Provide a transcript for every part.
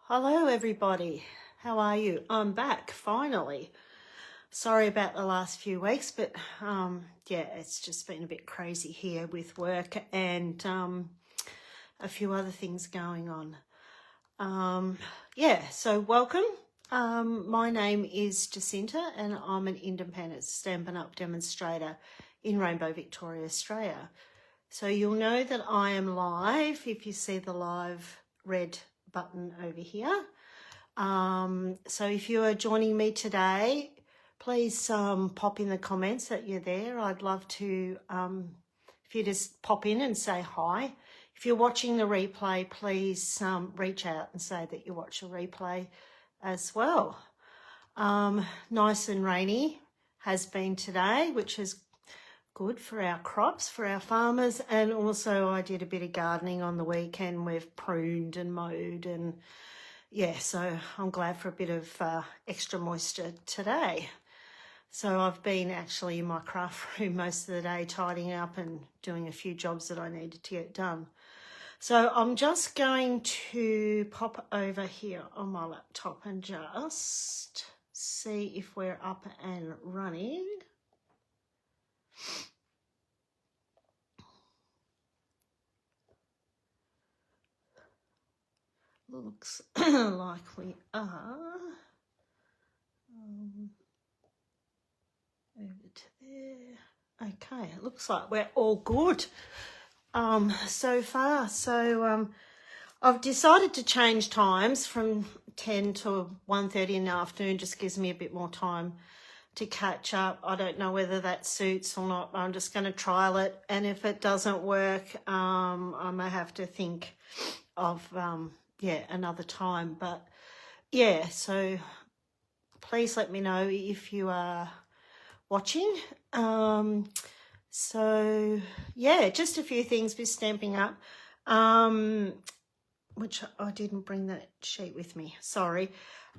Hello everybody, how are you? I'm back finally. Sorry about the last few weeks, but yeah, it's just been a bit crazy here with work and a few other things going on. Yeah, so welcome. My name is Jacinta and I'm an independent Stampin' Up! Demonstrator in Rainbow, Victoria, Australia. So you'll know that I am live if you see the live red button over here. So if you are joining me today, please pop in the comments that you're there. I'd love to, if you just pop in and say hi. If you're watching the replay, please reach out and say that you watch the replay as well. Nice and rainy has been today, which is good for our crops, for our farmers, and also I did a bit of gardening on the weekend. We've pruned and mowed and yeah, so I'm glad for a bit of extra moisture today. So I've been actually in my craft room most of the day tidying up and doing a few jobs that I needed to get done. So I'm just going to pop over here on my laptop and just see if we're up and running. Looks like we are. Over to there. Okay, it looks like we're all good so far. So I've decided to change times from 10 to 1:30 in the afternoon. Just gives me a bit more time to catch up. I don't know whether that suits or not. I'm just going to trial it, and if it doesn't work, I may have to think of another time. But yeah, so please let me know if you are watching. So yeah, just a few things with Stampin' Up, which I didn't bring that sheet with me, sorry.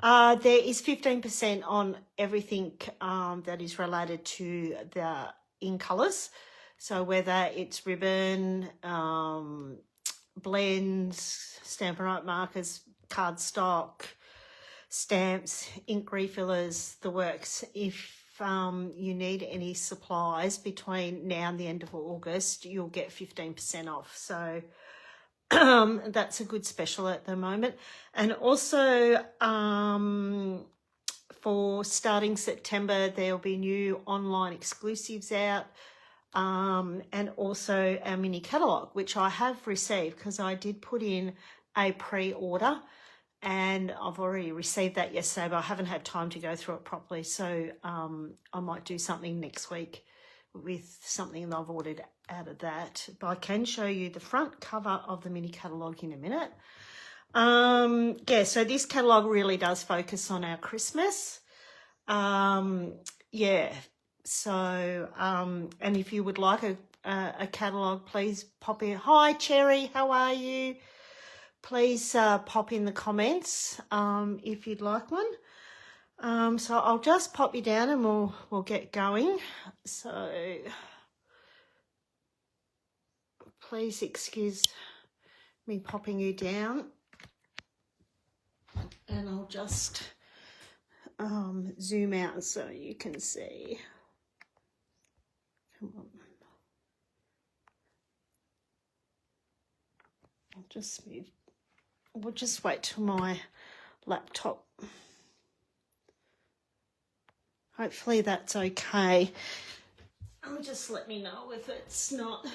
There is 15% on everything that is related to the in colours. So whether it's ribbon, blends, Stampin' Up! Markers, cardstock, stamps, ink refillers, the works. If you need any supplies between now and the end of August, you'll get 15% off. So that's a good special at the moment. And also for starting September, there'll be new online exclusives out. And also our mini catalogue, which I have received because I did put in a pre-order and I've already received that yesterday, but I haven't had time to go through it properly. So I might do something next week with something that I've ordered out of that. But I can show you the front cover of the mini catalogue in a minute. Yeah, so this catalogue really does focus on our Christmas. Yeah, so and if you would like a catalogue, please pop in. Hi Cherry, how are you? Please pop in the comments if you'd like one. So I'll just pop you down and we'll get going. So please excuse me popping you down, and I'll just zoom out so you can see. Come on. I'll just move. We'll just wait till my laptop. Hopefully that's okay. Just let me know if it's not.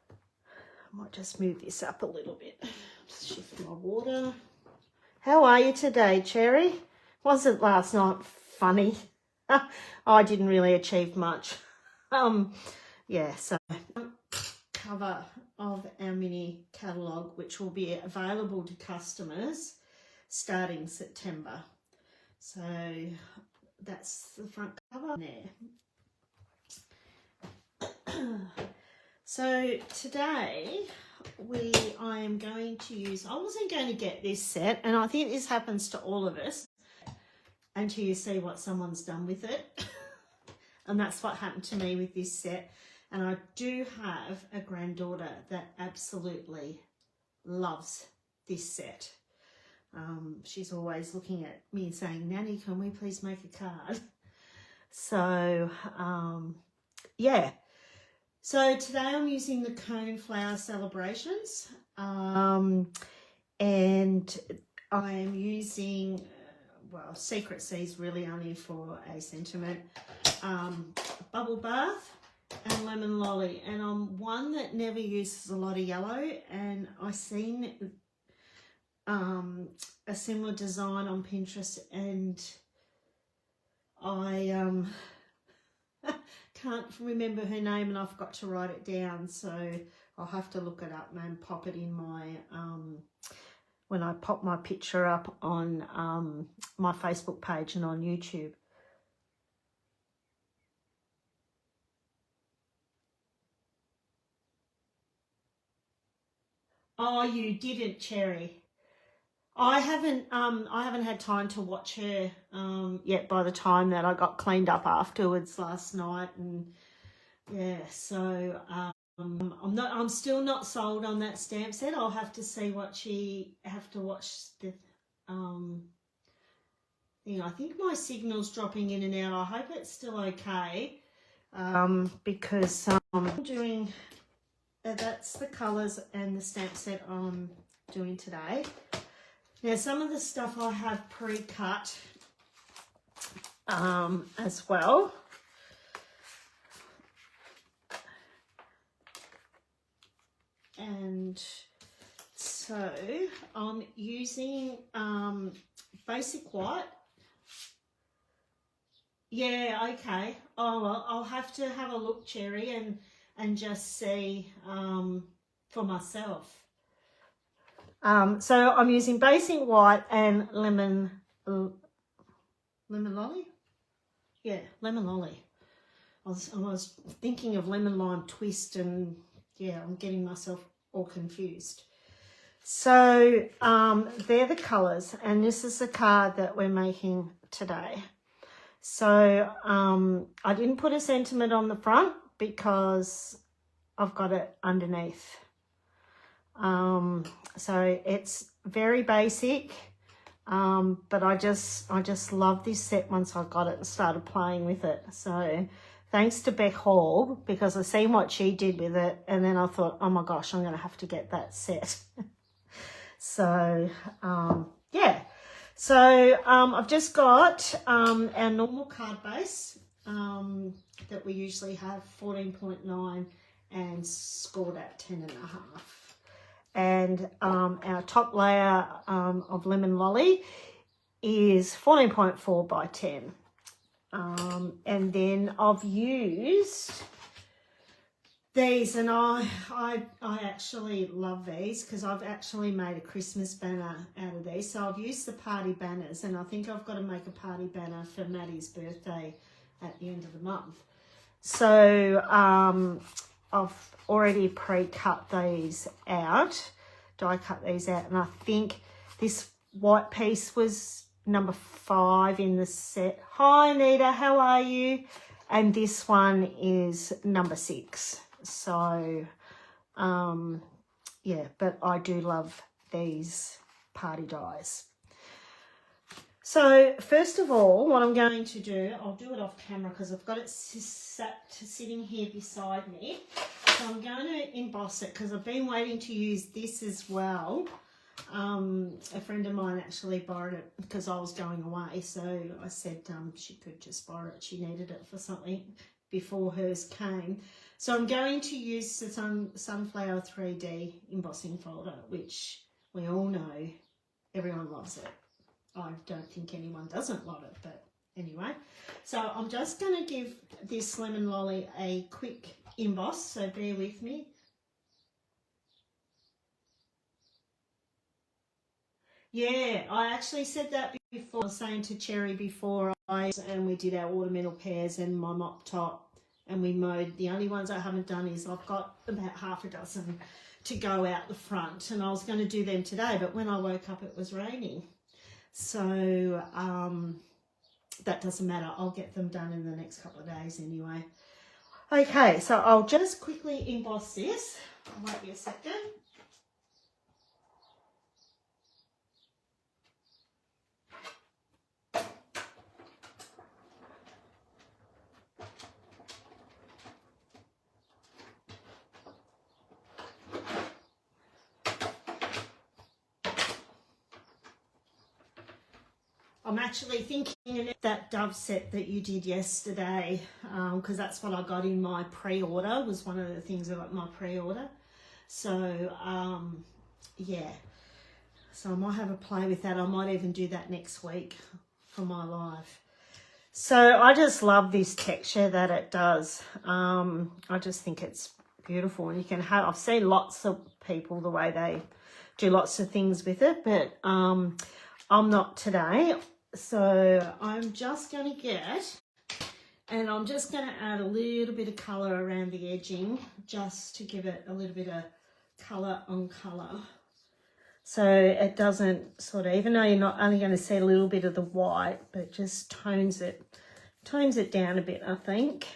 I might just move this up a little bit. Just shift my water. How are you today, Cherry? Wasn't last night funny? I didn't really achieve much. Yeah, so cover of our mini catalogue, which will be available to customers starting September. So that's the front cover there. So today I am going to use, I wasn't going to get this set, and I think this happens to all of us until you see what someone's done with it. And that's what happened to me with this set. And I do have a granddaughter that absolutely loves this set. She's always looking at me and saying, Nanny, can we please make a card? So, yeah. So today I'm using the Coneflower Celebrations. And I am using, well, Secret Sea's really only for a sentiment, Bubble Bath and Lemon Lolly. And I'm one that never uses a lot of yellow, and I seen a similar design on Pinterest, and I can't remember her name and I forgot to write it down, so I'll have to look it up and pop it in my when I pop my picture up on my Facebook page and on YouTube. Oh, you didn't, Cherry. I haven't had time to watch her yet by the time that I got cleaned up afterwards last night, and yeah, so I'm still not sold on that stamp set. I'll have to see what have to watch the thing. I think my signal's dropping in and out. I hope it's still okay. Because I'm doing that's the colours and the stamp set I'm doing today. Now, some of the stuff I have pre-cut as well. And so I'm using basic white. Yeah, okay. Oh, well, I'll have to have a look, Cherry, and just see for myself. So I'm using basic white and lemon lolly. Yeah, lemon lolly. I was thinking of lemon lime twist, and yeah, I'm getting myself all confused. So they're the colours, and this is the card that we're making today. So I didn't put a sentiment on the front because I've got it underneath. So it's very basic, but I just love this set once I got it and started playing with it. So thanks to Beck Hall, because I seen what she did with it, and then I thought, oh my gosh, I'm going to have to get that set. So yeah, so I've just got our normal card base that we usually have, 14.9, and scored at 10.5. And our top layer of Lemon Lolly is 14.4 by 10. And then I've used these, and I actually love these because I've actually made a Christmas banner out of these. So I've used the party banners, and I think I've got to make a party banner for Maddie's birthday at the end of the month. So I've already pre-cut these out, die cut these out, and I think this white piece was number 5 in the set. Hi Nita, how are you? And this one is number 6. So yeah, but I do love these party dies. So first of all, what I'm going to do, I'll do it off camera because I've got it sitting here beside me. So I'm going to emboss it because I've been waiting to use this as well. A friend of mine actually borrowed it because I was going away. So I said she could just borrow it. She needed it for something before hers came. So I'm going to use the Sunflower 3D embossing folder, which we all know everyone loves it. I don't think anyone doesn't love it, but anyway. So I'm just going to give this Lemon Lolly a quick emboss, so bear with me. Yeah, I actually said that before. I was saying to Cherry before and we did our ornamental pears and my mop top, and we mowed. The only ones I haven't done is I've got about half a dozen to go out the front, and I was going to do them today, but when I woke up it was raining. So that doesn't matter. I'll get them done in the next couple of days anyway. Okay, so I'll just quickly emboss this. I'll wait you a second. I'm actually thinking of that dove set that you did yesterday, because that's what I got in my pre-order, was one of the things I got in my pre-order. So, yeah. So I might have a play with that. I might even do that next week for my live. So I just love this texture that it does. I just think it's beautiful, and you can have, I've seen lots of people the way they do lots of things with it, but I'm not today. So I'm just going to and I'm just going to add a little bit of colour around the edging, just to give it a little bit of colour on colour. So it doesn't sort of, even though you're not only going to see a little bit of the white, but it just tones it down a bit, I think.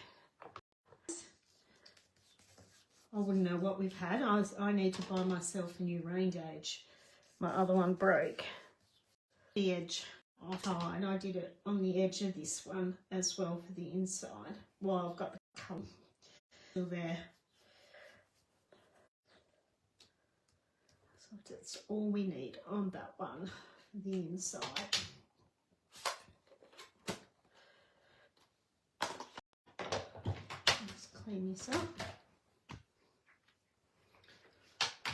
I wouldn't know what we've had. I need to buy myself a new rain gauge. My other one broke. The edge of fine. I did it on the edge of this one as well for the inside. Well, I've got the colour still there. So that's all we need on that one for the inside. Let's clean this up.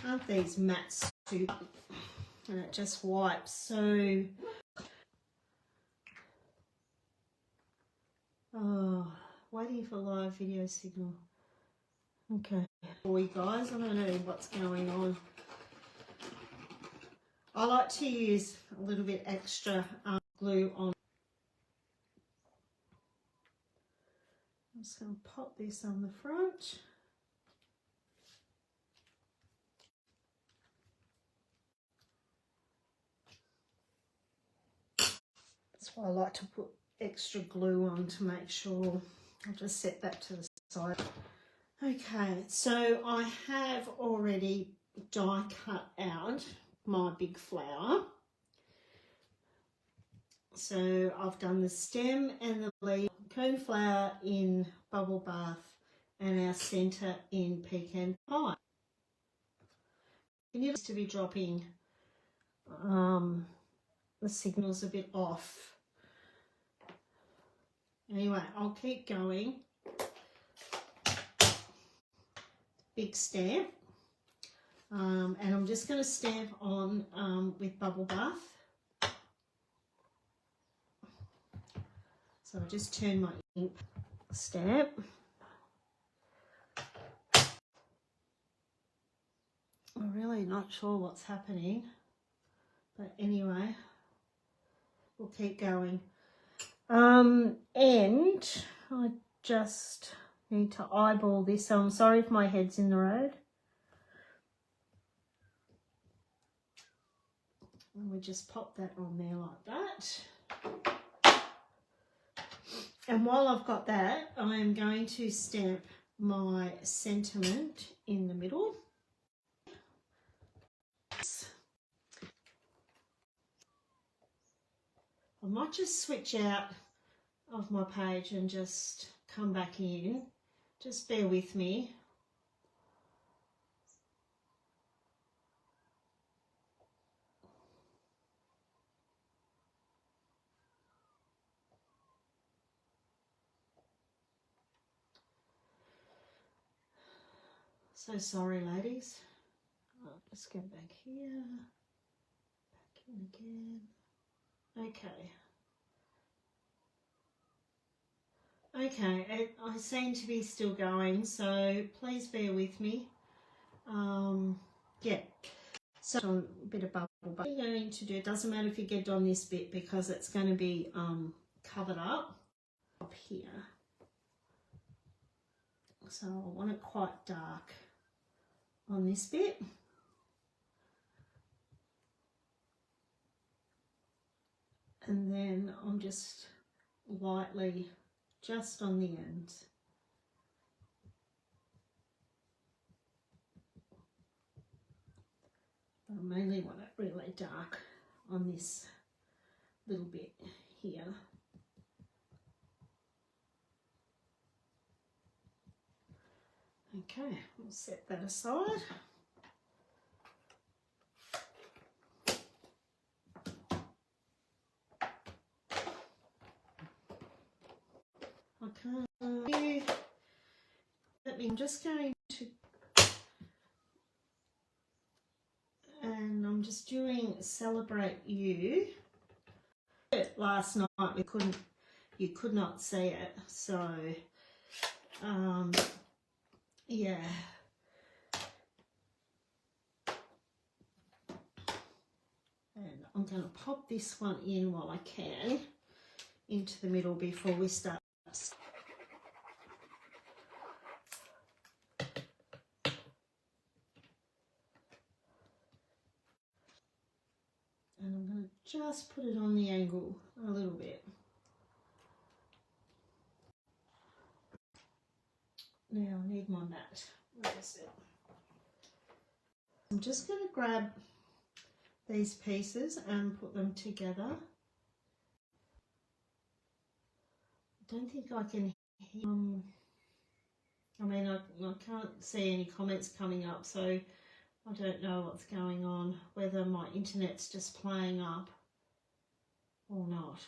Aren't these mats too? And it just wipes so. Oh, waiting for live video signal. Okay. Boy, guys, I don't know what's going on. I like to use a little bit extra glue on. I'm just going to pop this on the front. That's why I like to put extra glue on to make sure. I'll just set that to the side. Okay, so I have already die cut out my big flower. So I've done the stem and the leaf, coneflower in bubble bath, and our centre in pecan pie. You need to be dropping the signal's a bit off. Anyway, I'll keep going. Big stamp. And I'm just going to stamp on with bubble bath. So I just turn my ink stamp. I'm really not sure what's happening, but anyway, we'll keep going. And I just need to eyeball this, so I'm sorry if my head's in the road. And we just pop that on there like that. And while I've got that, I am going to stamp my sentiment in the middle. I might just switch out of my page and just come back in. Just bear with me. So sorry, ladies. Let's go back here. Back in again. Okay. Okay, I seem to be still going, so please bear with me. Yeah. So a bit of bubble, but what you're going to do, it doesn't matter if you get on this bit because it's going to be covered up here. So I want it quite dark on this bit. And then I'm just lightly just on the ends. I mainly want it really dark on this little bit here. Okay, we'll set that aside. I'm just going to, and I'm just doing Celebrate You. Last night you could not see it, so yeah. And I'm going to pop this one in while I can into the middle before we start. And I'm going to just put it on the angle a little bit. Now I need my mat. Where is it? I'm just going to grab these pieces and put them together. I don't think I can hear, I mean, I can't see any comments coming up, so I don't know what's going on, whether my internet's just playing up or not.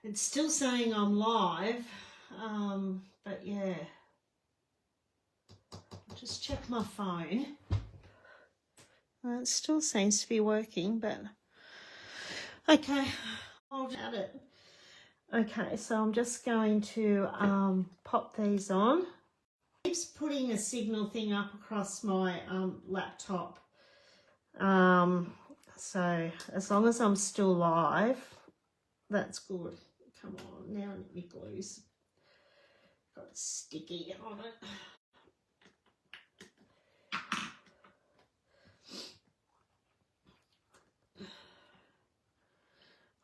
It's still saying I'm live, but yeah. I'll just check my phone. It still seems to be working, but okay, I'll add it. Okay, so I'm just going to pop these on. It keeps putting a signal thing up across my laptop. So as long as I'm still live, that's good. Come on, now my glue's got sticky on it.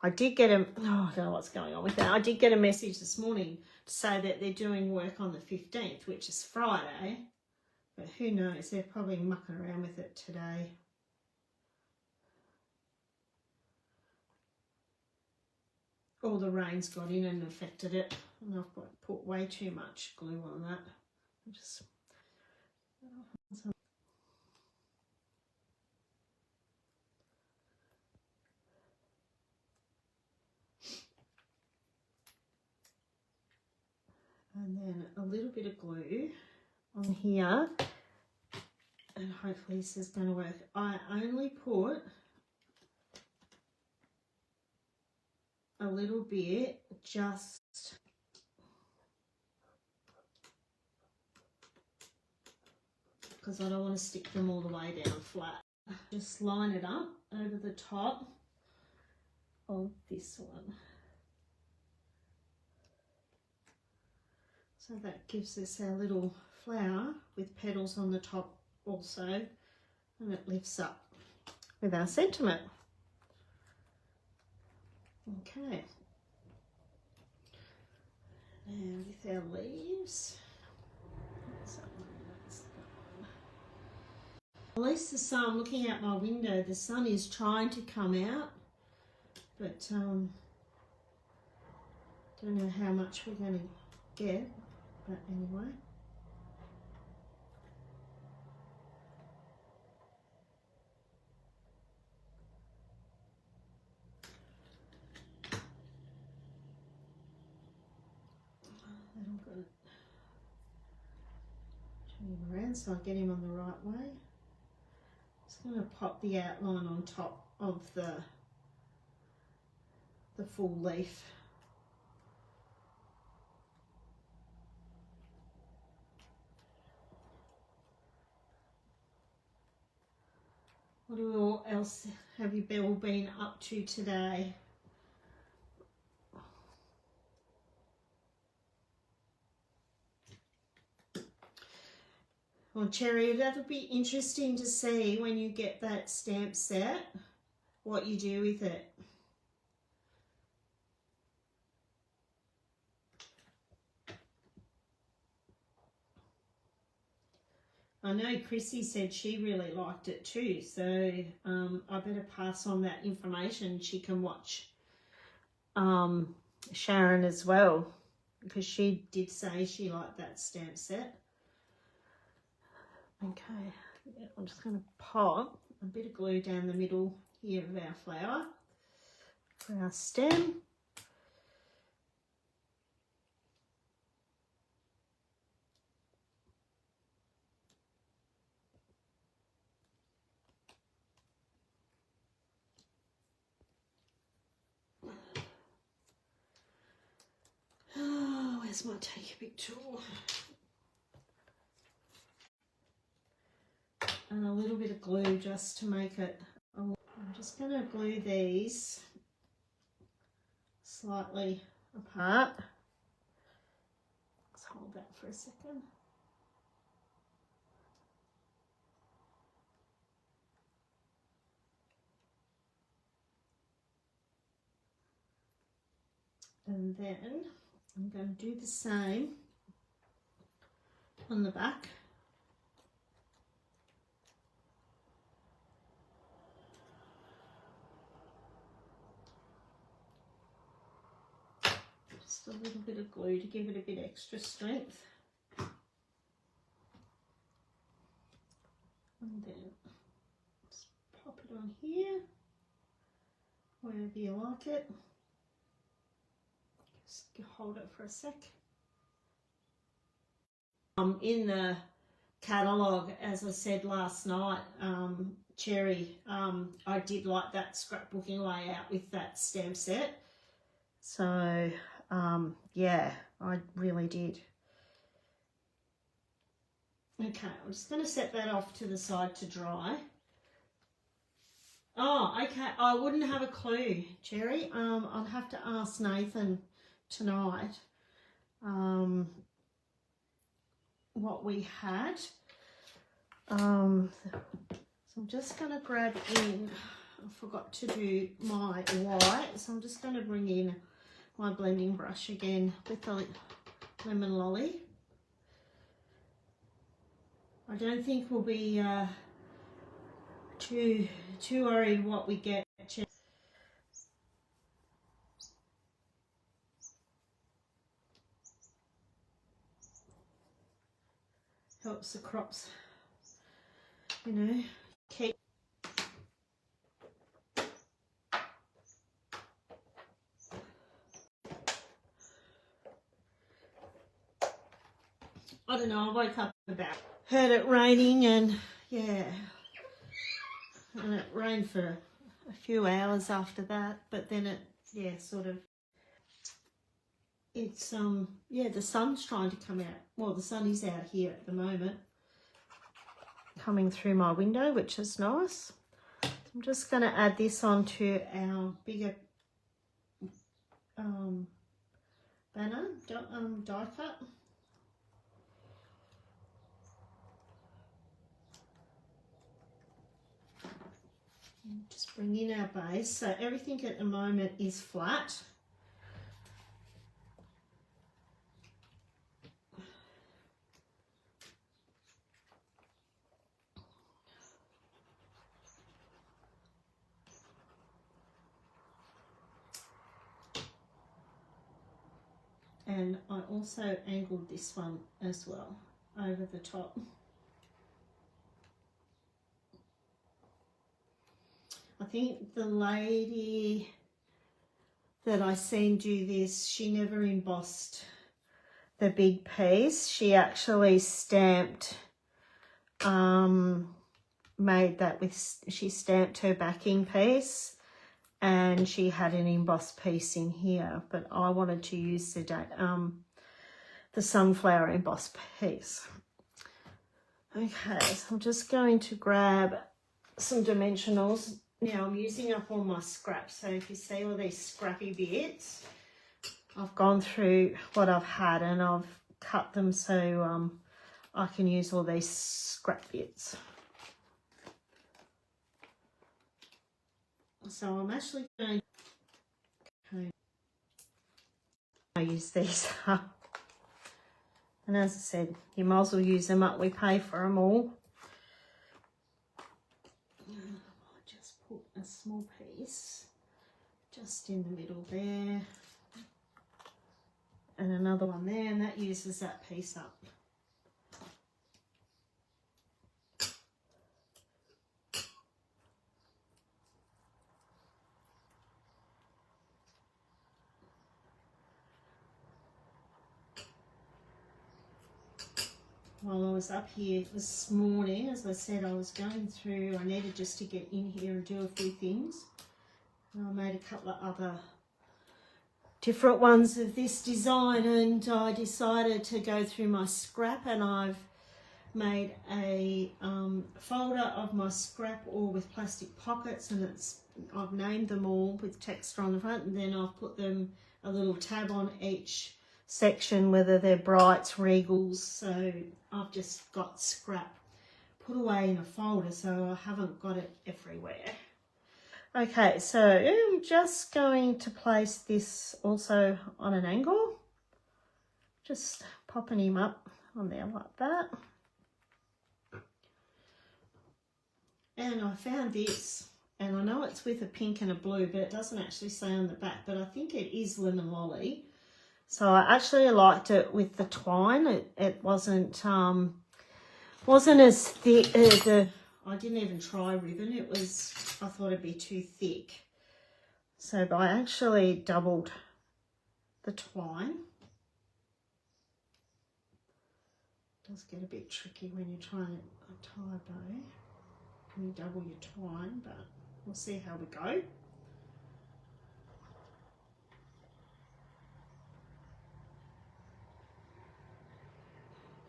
I did get I don't know what's going on with that. I did get a message this morning to say that they're doing work on the 15th, which is Friday. But who knows, they're probably mucking around with it today. All the rain's got in and affected it. And I've put way too much glue on that. And then a little bit of glue on here. And hopefully this is going to work. I only put a little bit, just because I don't want to stick them all the way down flat. Just line it up over the top of this one. So that gives us our little flower with petals on the top also, and it lifts up with our sentiment. Okay. Now with our leaves. At least the sun, looking out my window, the sun is trying to come out, but don't know how much we're going to get, but anyway. Then I'm going to turn him around so I get him on the right way. Just going to pop the outline on top of the full leaf. What else have you all been up to today? Well, Cherry, that'll be interesting to see when you get that stamp set, what you do with it. I know Chrissy said she really liked it too, so I better pass on that information. She can watch Sharon as well, because she did say she liked that stamp set. Okay, yeah, I'm just going to pop a bit of glue down the middle here of our flower for our stem. Where's my take a big tool? And a little bit of glue just to make it. I'm just going to glue these slightly apart. Let's hold that for a second. And then I'm going to do the same on the back. Just a little bit of glue to give it a bit extra strength. And then just pop it on here, wherever you like it. Just hold it for a sec. In the catalogue, as I said last night, Cherry, I did like that scrapbooking layout with that stamp set. So, yeah, I really did. Okay, I'm just going to set that off to the side to dry. Oh, okay, I wouldn't have a clue, Cherry. I'll have to ask Nathan tonight what we had. So I'm just going to grab in, I forgot to do my white, so I'm just going to bring in my blending brush again with the lemon lolly. I don't think we'll be too worried what we get. Helps the crops, you know, keep. I don't know, I woke up heard it raining, and yeah, and it rained for a few hours after that, but then it, yeah, sort of, it's, yeah, the sun's trying to come out. Well, the sun is out here at the moment, coming through my window, which is nice. I'm just going to add this onto our bigger banner die cut. Just bring in our base. So everything at the moment is flat. And I also angled this one as well over the top. I think the lady that I seen do this, she never embossed the big piece. She actually stamped, made that with, she stamped her backing piece, and she had an embossed piece in here, but I wanted to use the sunflower embossed piece. Okay, so I'm just going to grab some dimensionals. Now I'm using up all my scraps, so if you see all these scrappy bits, I've gone through what I've had and I've cut them so I can use all these scrap bits. So I'm actually going to use these up. And as I said, you might as well use them up. We pay for them all. I'll just put a small piece just in the middle there. And another one there, and that uses that piece up. While I was up here this morning, as I said, I was going through, I needed just to get in here and do a few things. And I made a couple of other different ones of this design, and I decided to go through my scrap, and I've made a folder of my scrap, all with plastic pockets, and I've named them all with text on the front, and then I've put them a little tab on each section, whether they're Brights, Regals. So I've just got scrap put away in a folder, so I haven't got it everywhere. Okay, so I'm just going to place this also on an angle, just popping him up on there like that. And I found this, and I know it's with a pink and a blue, but it doesn't actually say on the back, but I think it is Lemon Lolly. So I actually liked it with the twine. It wasn't as thick. I didn't even try ribbon. I thought it'd be too thick. So I actually doubled the twine. It does get a bit tricky when you're trying to tie a bow. When you double your twine, but we'll see how we go.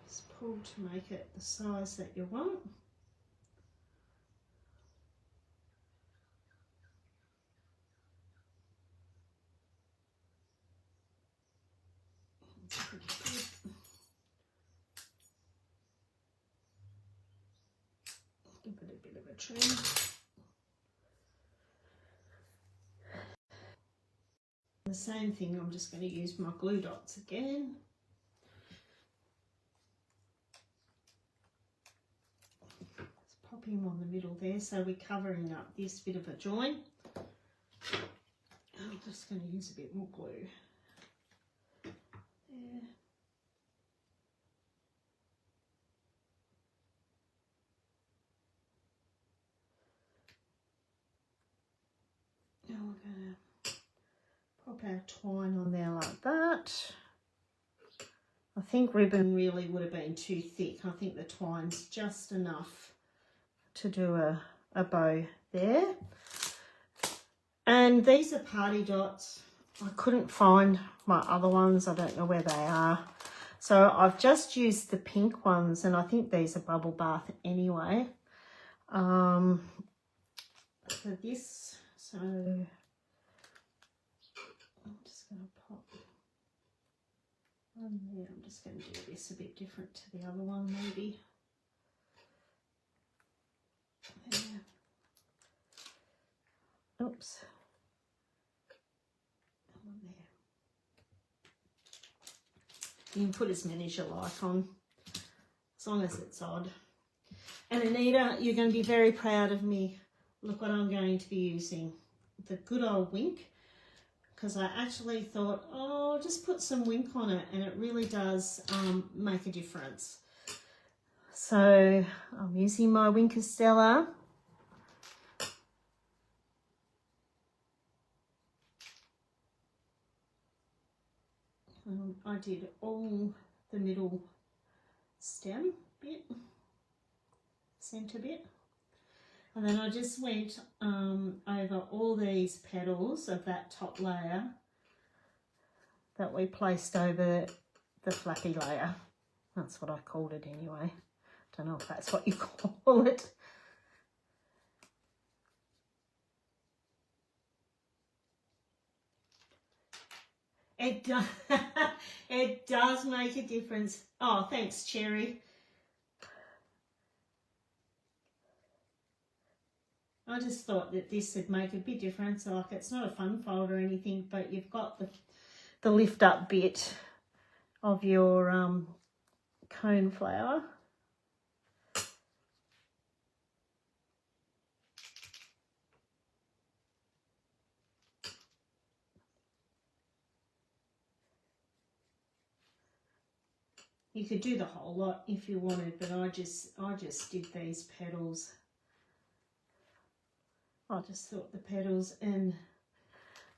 Just pull to make it the size that you want. Give it a bit of a trim. The same thing, I'm just going to use my glue dots again. Just pop him on the middle there, so we're covering up this bit of a join. I'm just going to use a bit more glue. There. Now we're going to pop our twine on there like that. I think ribbon really would have been too thick. I think the twine's just enough to do a bow there. And these are party dots. I couldn't find my other ones. I don't know where they are. So I've just used the pink ones, and I think these are bubble bath anyway. For this, so I'm just going to pop one there. I'm just going to do this a bit different to the other one, maybe. There. Oops. One there. You can put as many as you like on, as long as it's odd. And Anita, you're going to be very proud of me. Look what I'm going to be using. The good old Wink. Because I actually thought, oh, just put some Wink on it, and it really does make a difference. So I'm using my Wink Estella. I did all the middle stem bit, centre bit. And then I just went over all these petals of that top layer that we placed over the flappy layer. That's what I called it anyway. Don't know if that's what you call it. It does make a difference. Oh, thanks, Cherry. I just thought that this would make a big difference. Like, it's not a fun fold or anything, but you've got the lift up bit of your coneflower. You could do the whole lot if you wanted, but I just did these petals. I just thought the petals and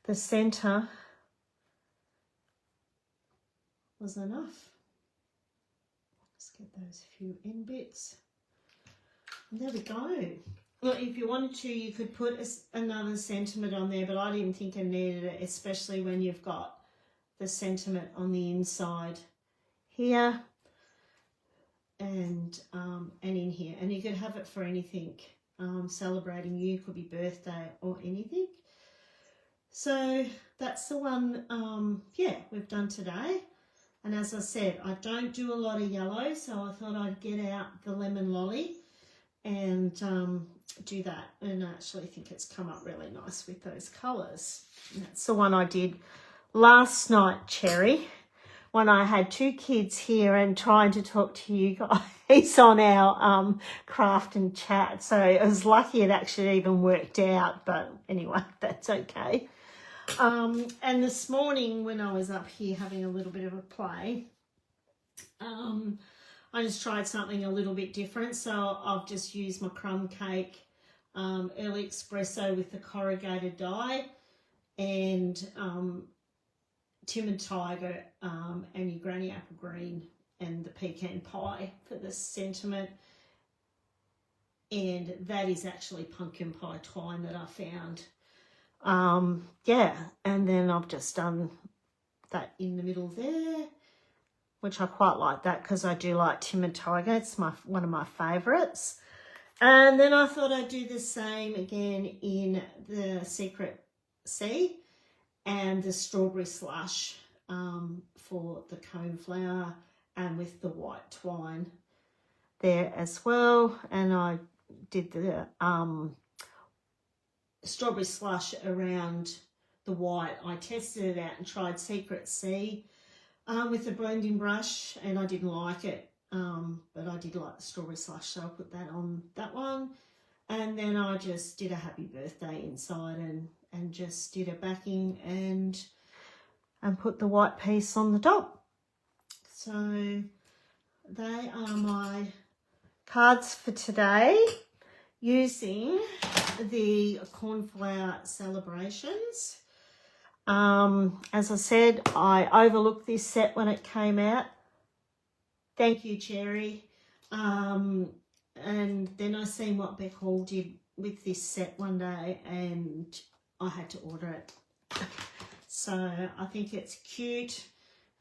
the centre was enough. Just get those few end bits. And there we go. Well, if you wanted to, you could put another sentiment on there, but I didn't think I needed it, especially when you've got the sentiment on the inside here and in here. And you could have it for anything, celebrating you, could be birthday or anything. So that's the one, yeah, we've done today. And as I said, I don't do a lot of yellow, so I thought I'd get out the lemon lolly and do that. And I actually think it's come up really nice with those colours. And that's the one I did last night, Cherry, when I had 2 kids here and trying to talk to you guys on our craft and chat. So I was lucky it actually even worked out, but anyway, that's okay. And this morning when I was up here having a little bit of a play, I just tried something a little bit different. So I've just used my crumb cake early espresso with the corrugated die and Tim and Tiger and your granny apple green and the pecan pie for the sentiment. And that is actually pumpkin pie twine that I found. Yeah, and then I've just done that in the middle there, which I quite like that because I do like Tim and Tiger. It's one of my favourites. And then I thought I'd do the same again in the Secret Sea and the strawberry slush for the coneflower and with the white twine there as well. And I did the strawberry slush around the white. I tested it out and tried Secret Sea with the blending brush and I didn't like it, but I did like the strawberry slush, so I put that on that one. And then I just did a happy birthday inside and just did a backing and put the white piece on the top. So they are my cards for today using the Coneflower Celebrations. As I said, I overlooked this set when it came out. Thank you, Cherry. And then I seen what Beck Hall did with this set one day and I had to order it. So I think it's cute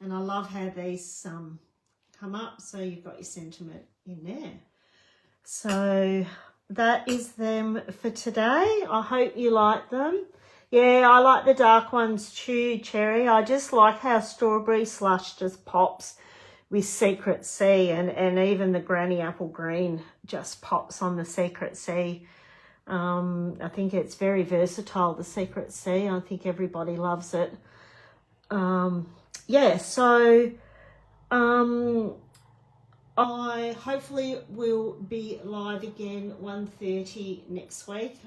and I love how these come up. So you've got your sentiment in there. So that is them for today. I hope you like them. Yeah, I like the dark ones too, Cherry. I just like how strawberry slush just pops with Secret Sea and even the granny apple green just pops on the Secret Sea. I think it's very versatile, the Secret Sea. I think everybody loves it. Yeah, so I hopefully will be live again 1:30 next week.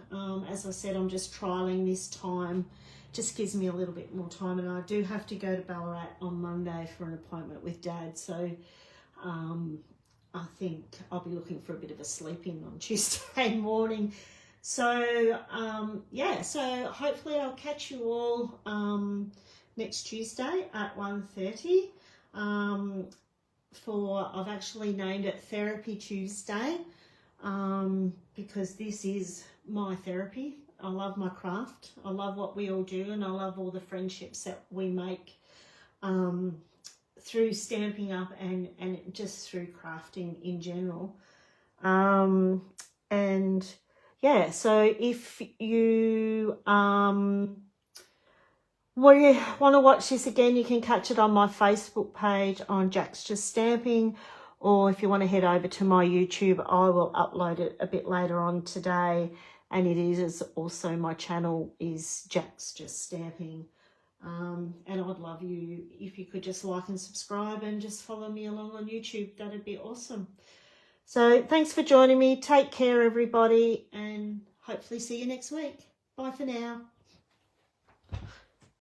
As I said, I'm just trialing this time. Just gives me a little bit more time, and I do have to go to Ballarat on Monday for an appointment with Dad. So I think I'll be looking for a bit of a sleep in on Tuesday morning. So yeah, so hopefully I'll catch you all next Tuesday at 1:30. I've actually named it Therapy Tuesday because this is my therapy. I love my craft. I love what we all do and I love all the friendships that we make through Stampin' Up and just through crafting in general. And yeah, so if you want to watch this again, you can catch it on my Facebook page on Jack's Just Stamping, or if you want to head over to my YouTube, I will upload it a bit later on today, and it is also my channel is Jack's Just Stamping. And I'd love you if you could just like and subscribe and just follow me along on YouTube. That'd be awesome. So thanks for joining me. Take care, everybody, and hopefully see you next week. Bye for now.